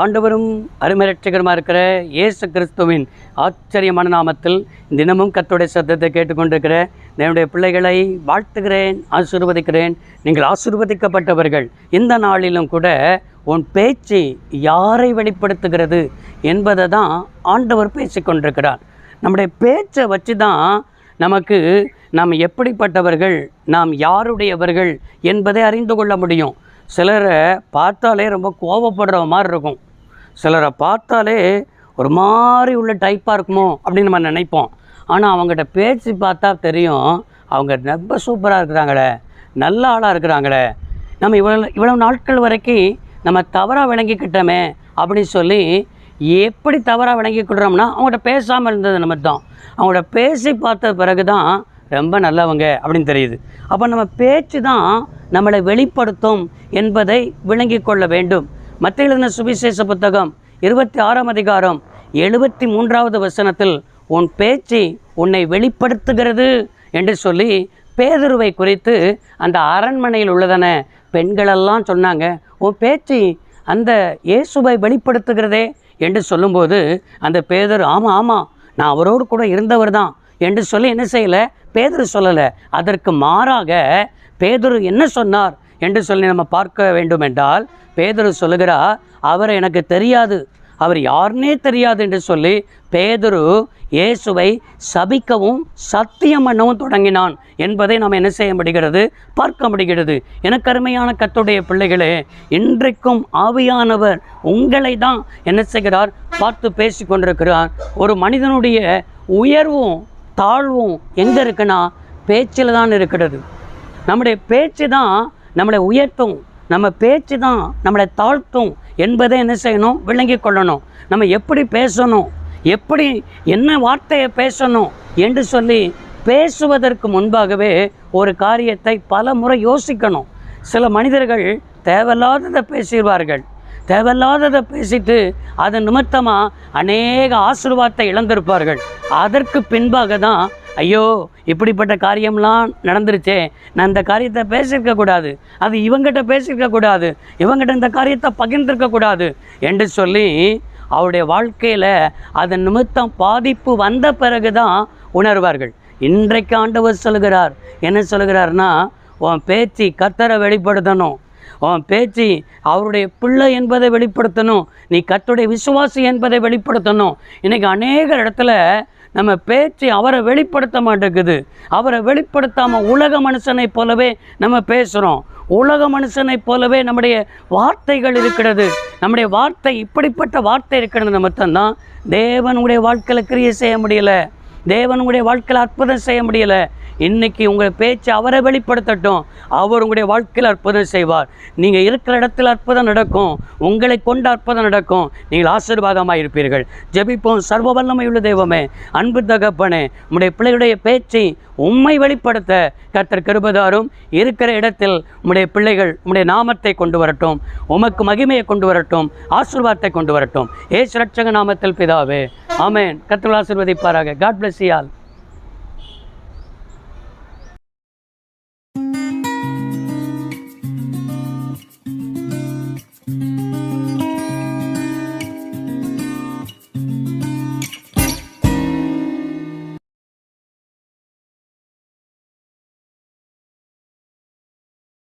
ஆண்டவரும் அருமை இரட்சகருமாக இருக்கிற இயேசு கிறிஸ்துவின் ஆச்சரியமான நாமத்தில் தினமும் கர்த்தருடைய சத்தத்தை கேட்டுக்கொண்டிருக்கிற என்னுடைய பிள்ளைகளை வாழ்த்துகிறேன், ஆசீர்வதிக்கிறேன். நீங்கள் ஆசீர்வதிக்கப்பட்டவர்கள். இந்த நாளிலும் கூட உன் பேச்சு யாரை வெளிப்படுத்துகிறது என்பதை தான் ஆண்டவர் பேசிக்கொண்டிருக்கிறார். நம்முடைய பேச்சை வச்சு தான் நமக்கு நாம் எப்படிப்பட்டவர்கள், நாம் யாருடையவர்கள் என்பதை அறிந்து கொள்ள முடியும். சிலரை பார்த்தாலே ரொம்ப கோபப்படுற மாதிரி இருக்கும், சிலரை பார்த்தாலே ஒரு மாதிரி உள்ள டைப்பாக இருக்குமோ அப்படின்னு நம்ம நினைப்போம். ஆனால் அவங்ககிட்ட பேச்சு பார்த்தா தெரியும், அவங்க ரொம்ப சூப்பராக இருக்கிறாங்களே, நல்ல ஆளாக இருக்கிறாங்களே. நம்ம இவ்வளவு நாட்கள் வரைக்கும் நம்ம தவறாக விளங்கிக்கிட்டோமே அப்படின்னு சொல்லி எப்படி தவறாக விளங்கிக்கிட்டோம்னா அவங்கள்ட்ட பேசாமல் இருந்தது நம்ம தான். அவங்கள்ட்ட பேசி பார்த்த பிறகு தான் ரொம்ப நல்லவங்க அப்படின்னு தெரியுது. அப்போ நம்ம பேச்சு தான் நம்மளை வெளிப்படுத்தும் என்பதை விளங்கி கொள்ள வேண்டும். மத்தேயு எழுதின சுவிசேஷ புத்தகம் 26ஆம் அதிகாரம் 73வது வசனத்தில் உன் பேச்சு உன்னை வெளிப்படுத்துகிறது என்று சொல்லி பேதுருவை குறித்து அந்த அரண்மனையில் உள்ளதான பெண்களெல்லாம் சொன்னாங்க, உன் பேச்சு அந்த இயேசுவை வெளிப்படுத்துகிறதே என்று சொல்லும்போது அந்த பேதுரு ஆமாம் நான் அவரோடு கூட இருந்தவர் தான் என்று சொல்லி என்ன செய்யலை, பேதுரு சொல்லலை. அதற்கு மாறாக பேதுரு என்ன சொன்னார் என்று சொல்லி நம்ம பார்க்க வேண்டும் என்றால், பேதுரு சொல்லுகிறார், அவர் எனக்கு தெரியாது, அவர் யாருன்னே தெரியாது என்று சொல்லி பேதுரு இயேசுவை சபிக்கவும் சத்தியம் பண்ணவும் தொடங்கினான் என்பதை நாம் என்ன செய்ய முடிகிறது, பார்க்க முடிகிறது. எனக்கு அருமையான கர்த்தருடைய பிள்ளைகளே, இன்றைக்கும் ஆவியானவர் உங்களை தான் என்ன செய்கிறார், பார்த்து பேசி கொண்டிருக்கிறார். ஒரு மனிதனுடைய உயர்வும் தாழ்வும் எங்கே இருக்குன்னா பேச்சில் தான் இருக்கிறது. நம்முடைய பேச்சு தான் நம்மளை உயர்த்தும், நம்ம பேச்சு தான் நம்மளை தாழ்த்தும் என்பதை என்ன செய்யணும், விளங்கி கொள்ளணும். நம்ம எப்படி பேசணும், எப்படி என்ன வார்த்தையை பேசணும் என்று சொல்லி பேசுவதற்கு முன்பாகவே ஒரு காரியத்தை பல முறை யோசிக்கணும். சில மனிதர்கள் தேவையில்லாததை பேசிடுவார்கள். தேவையில்லாததை பேசிட்டு அதன் நிமித்தமாக அநேக ஆசீர்வாதத்தை இழந்திருப்பார்கள். அதற்கு பின்பாக தான் ஐயோ இப்படிப்பட்ட காரியம்லாம் நடந்துருச்சே, நான் இந்த காரியத்தை பேசியிருக்கக்கூடாது, அது இவங்கிட்ட பேசியிருக்கக்கூடாது, இவங்கிட்ட இந்த காரியத்தை பகிர்ந்திருக்கக்கூடாது என்று சொல்லி அவருடைய வாழ்க்கையில் அதன் நிமித்தம் பாதிப்பு வந்த பிறகு தான் உணர்வார்கள். இன்றைக்கு ஆண்டவர் சொல்கிறார், என்ன சொல்கிறார்னா, உன் பேச்சு கர்த்தரை வெளிப்படுத்தணும், உன் பேச்சு அவருடைய பிள்ளை என்பதை வெளிப்படுத்தணும், நீ கர்த்தருடைய விசுவாசி என்பதை வெளிப்படுத்தணும். இன்றைக்கி அநேக இடத்துல நம்ம பேச்சு அவரை வெளிப்படுத்த மாட்டேங்குது. அவரை வெளிப்படுத்தாமல் உலக மனுஷனை போலவே நம்ம பேசுகிறோம். உலக மனுஷனை போலவே நம்முடைய வார்த்தைகள் இருக்கிறது. நம்முடைய வார்த்தை இப்படிப்பட்ட வார்த்தை இருக்கிறது மட்டும்தான் தேவனுடைய வாழ்க்கையில் கிரியை செய்ய முடியலை, தேவனுடைய வாழ்க்கையில் அற்புதம் செய்ய முடியலை. இன்றைக்கி உங்கள் பேச்சு அவரை வெளிப்படுத்தட்டும், அவர் உங்களுடைய வாழ்க்கையில் அற்புதம் செய்வார். நீங்கள் இருக்கிற இடத்துல அற்புதம் நடக்கும், உங்களை கொண்டு அற்புதம் நடக்கும், நீங்கள் ஆசீர்வாதமாக இருப்பீர்கள். ஜெபிப்போம். சர்வ வல்லமையுள்ள தெய்வமே, அன்பு தகப்பனே, உம்முடைய பிள்ளைகளுடைய பேச்சை உம்மை வெளிப்படுத்த கர்த்தர் கிருபைதாரும். இருக்கிற இடத்தில் உம்முடைய பிள்ளைகள் உம்முடைய நாமத்தை கொண்டு வரட்டும், உமக்கு மகிமையை கொண்டு வரட்டும், ஆசீர்வாதத்தை கொண்டு வரட்டும். இயேசு ரட்சக நாமத்தில் பிதாவே, ஆமென். கர்த்தர் ஆசீர்வதிப்பாராக. God bless you all.